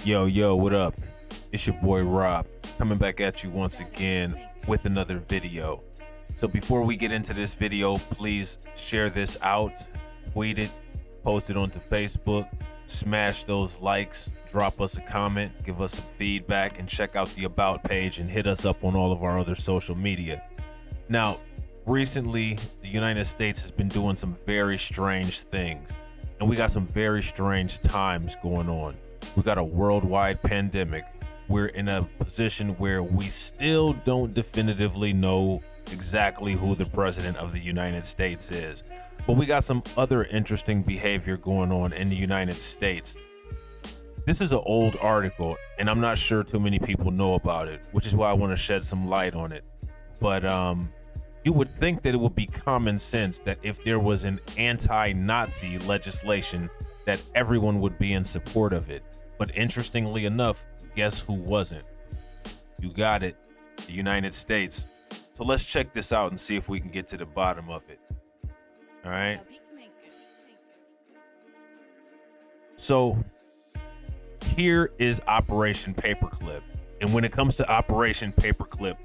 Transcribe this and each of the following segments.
Yo, what up? It's your boy Rob, coming back at you once again with another video. So before we get into this video, please share this out, tweet it, post it onto Facebook, smash those likes, drop us a comment, give us some feedback, and check out the About page and hit us up on all of our other social media. Now, recently, the United States has been doing some very strange things, and we got some very strange times going on. We got a worldwide pandemic. We're in a position where we still don't definitively know exactly who the president of the United States is. But we got some other interesting behavior going on in the United States. This is an old article, and I'm not sure too many people know about it, which is why I want to shed some light on it. But you would think that it would be common sense that if there was an anti-Nazi legislation, that everyone would be in support of it. But interestingly enough, guess who wasn't? You got it, the United States. So let's check this out and see if we can get to the bottom of it. All right. So here is Operation Paperclip. And when it comes to Operation Paperclip,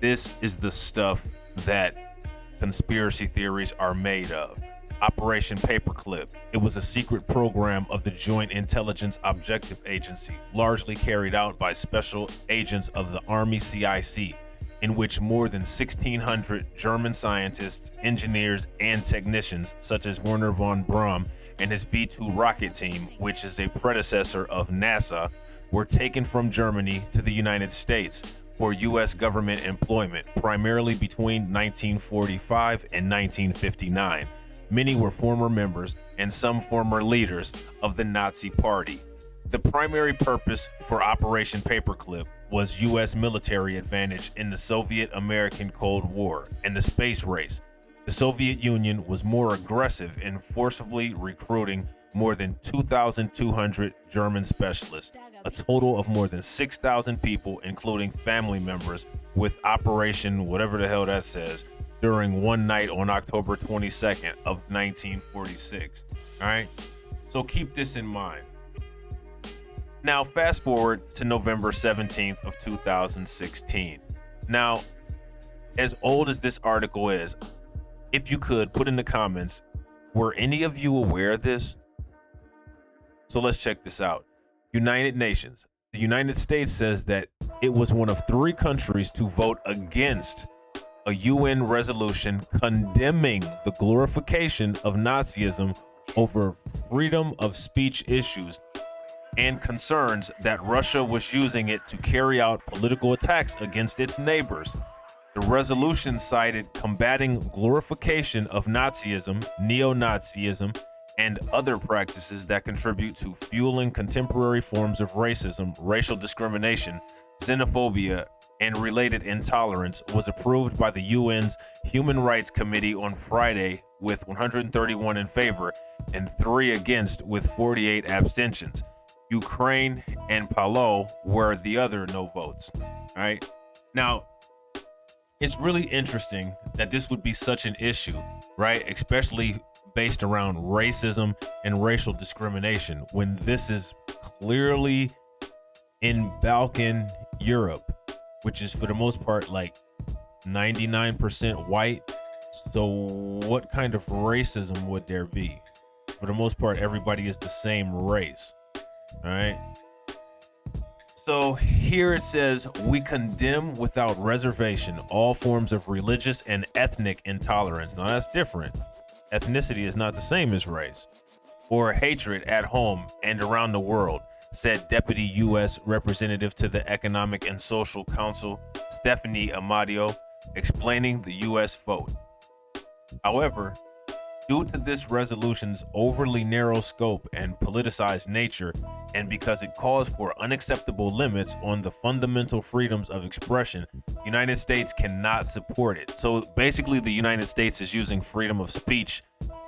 this is the stuff that conspiracy theories are made of. Operation Paperclip. It was a secret program of the Joint Intelligence Objective Agency, largely carried out by special agents of the Army CIC, in which more than 1,600 German scientists, engineers, and technicians, such as Werner von Braun and his V-2 rocket team, which is a predecessor of NASA, were taken from Germany to the United States for U.S. government employment, primarily between 1945 and 1959. Many were former members and some former leaders of the Nazi Party. The primary purpose for Operation Paperclip was U.S. military advantage in the Soviet-American Cold War and the space race. The Soviet Union was more aggressive in forcibly recruiting more than 2,200 German specialists, a total of more than 6,000 people, including family members, with Operation whatever the hell that says, during one night on October 22nd of 1946. All right, so keep this in mind. Now, fast forward to November 17th of 2016. Now, as old as this article is, if you could put in the comments, were any of you aware of this? So let's check this out. United Nations. The United States says that it was one of 3 countries to vote against a UN resolution condemning the glorification of Nazism over freedom of speech issues and concerns that Russia was using it to carry out political attacks against its neighbors. The resolution cited combating glorification of Nazism, neo-Nazism, and other practices that contribute to fueling contemporary forms of racism, racial discrimination, xenophobia, and related intolerance, was approved by the UN's Human Rights Committee on Friday with 131 in favor and 3 against with 48 abstentions. Ukraine and Palau were the other no votes. All right. Now, it's really interesting that this would be such an issue, right? Especially based around racism and racial discrimination, when this is clearly in Balkan Europe, which is for the most part like 99% white. So what kind of racism would there be? For the most part, everybody is the same race. All right. So here it says, we condemn without reservation all forms of religious and ethnic intolerance. Now that's different. Ethnicity is not the same as race, or hatred at home and around the world, said Deputy U.S. Representative to the Economic and Social Council, Stephanie Amadio, explaining the U.S. vote. However, due to this resolution's overly narrow scope and politicized nature, and because it calls for unacceptable limits on the fundamental freedoms of expression, the United States cannot support it. So basically, the United States is using freedom of speech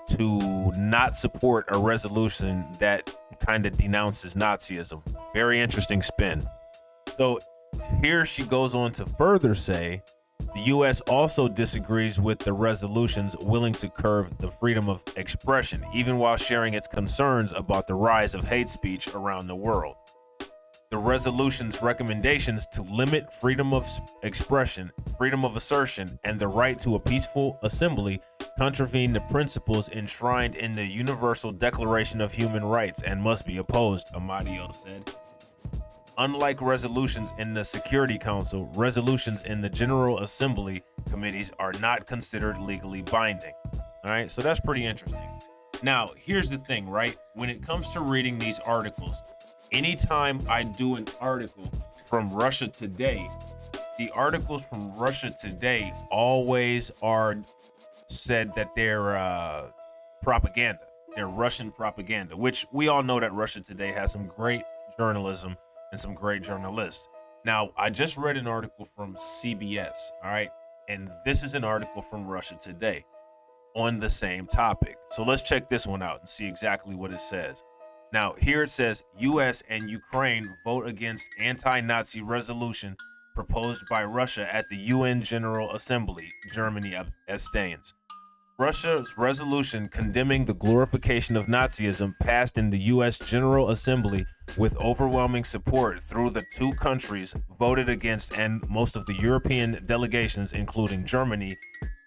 to not support a resolution that kind of denounces Nazism. Very interesting spin. So here she goes on to further say, the U.S. also disagrees with the resolutions willing to curb the freedom of expression, even while sharing its concerns about the rise of hate speech around the world. The resolution's recommendations to limit freedom of expression, freedom of assertion, and the right to a peaceful assembly contravene the principles enshrined in the Universal Declaration of Human Rights and must be opposed, Amadio said. Unlike resolutions in the Security Council, resolutions in the General Assembly committees are not considered legally binding. All right, so that's pretty interesting. Now, here's the thing, right? When it comes to reading these articles, anytime I do an article from Russia Today, the articles from Russia Today always are said that they're propaganda. They're Russian propaganda, which we all know that Russia Today has some great journalism and some great journalists. Now, I just read an article from CBS, all right? And this is an article from Russia Today on the same topic. So let's check this one out and see exactly what it says. Now, here it says, U.S. and Ukraine vote against anti-Nazi resolution proposed by Russia at the UN General Assembly, Germany abstains. Russia's resolution condemning the glorification of Nazism passed in the U.S. General Assembly with overwhelming support through the two countries voted against, and most of the European delegations, including Germany,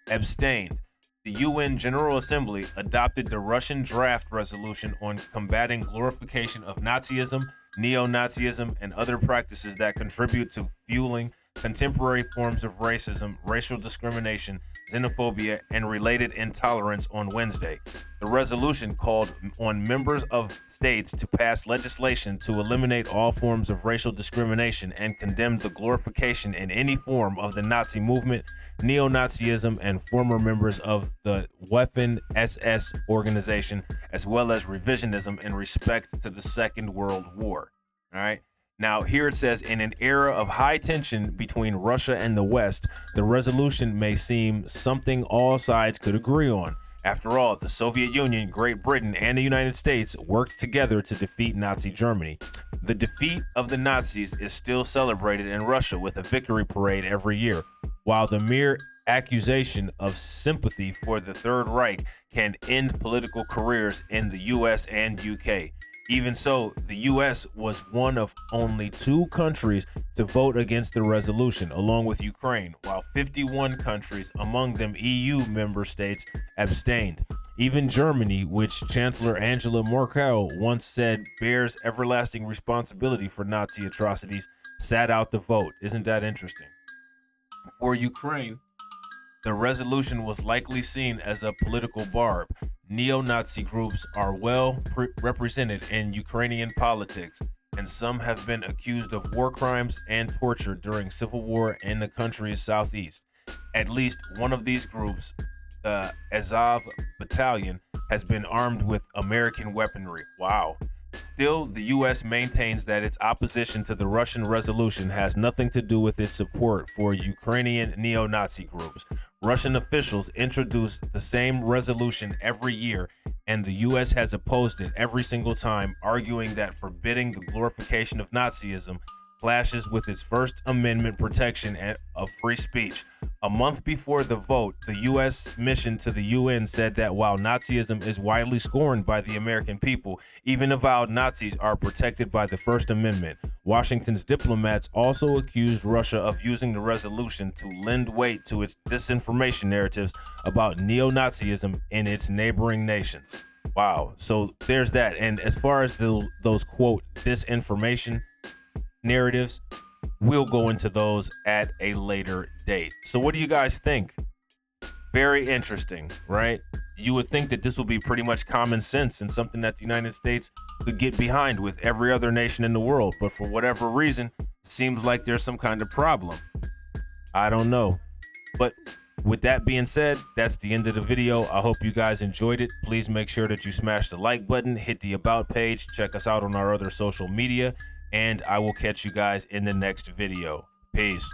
abstained. The UN General Assembly adopted the Russian draft resolution on combating glorification of Nazism, neo-Nazism, and other practices that contribute to fueling contemporary forms of racism, racial discrimination, xenophobia, and related intolerance on Wednesday. The resolution called on members of states to pass legislation to eliminate all forms of racial discrimination and condemned the glorification in any form of the Nazi movement, neo-Nazism, and former members of the Waffen SS organization, as well as revisionism in respect to the Second World War. All right. Now, here it says, in an era of high tension between Russia and the West, the resolution may seem something all sides could agree on. After all, the Soviet Union, Great Britain, and the United States worked together to defeat Nazi Germany. The defeat of the Nazis is still celebrated in Russia with a victory parade every year, while the mere accusation of sympathy for the Third Reich can end political careers in the US and UK. Even so, the US was one of only 2 countries to vote against the resolution, along with Ukraine, while 51 countries, among them EU member states, abstained. Even Germany, which Chancellor Angela Merkel once said bears everlasting responsibility for Nazi atrocities, sat out the vote. Isn't that interesting? For Ukraine, the resolution was likely seen as a political barb. Neo-Nazi groups are well represented in Ukrainian politics, and some have been accused of war crimes and torture during civil war in the country's southeast. At least one of these groups, the Azov Battalion, has been armed with American weaponry. Wow. Still, the U.S. maintains that its opposition to the Russian resolution has nothing to do with its support for Ukrainian neo-Nazi groups. Russian officials introduce the same resolution every year, and the U.S. has opposed it every single time, arguing that forbidding the glorification of Nazism clashes with its First Amendment protection of free speech. A month before the vote, the U.S. mission to the UN said that while Nazism is widely scorned by the American people, even avowed Nazis are protected by the First Amendment. Washington's diplomats also accused Russia of using the resolution to lend weight to its disinformation narratives about neo-Nazism in its neighboring nations. Wow, so there's that. And as far as those quote disinformation narratives, we'll go into those at a later date. So what do you guys think? Very interesting, right? You would think that this will be pretty much common sense and something that the United States could get behind with every other nation in the world, but for whatever reason, it seems like there's some kind of problem. I don't know. But with that being said, that's the end of the video. I hope you guys enjoyed it. Please make sure that you smash the like button, hit the about page, check us out on our other social media, and I will catch you guys in the next video. Peace.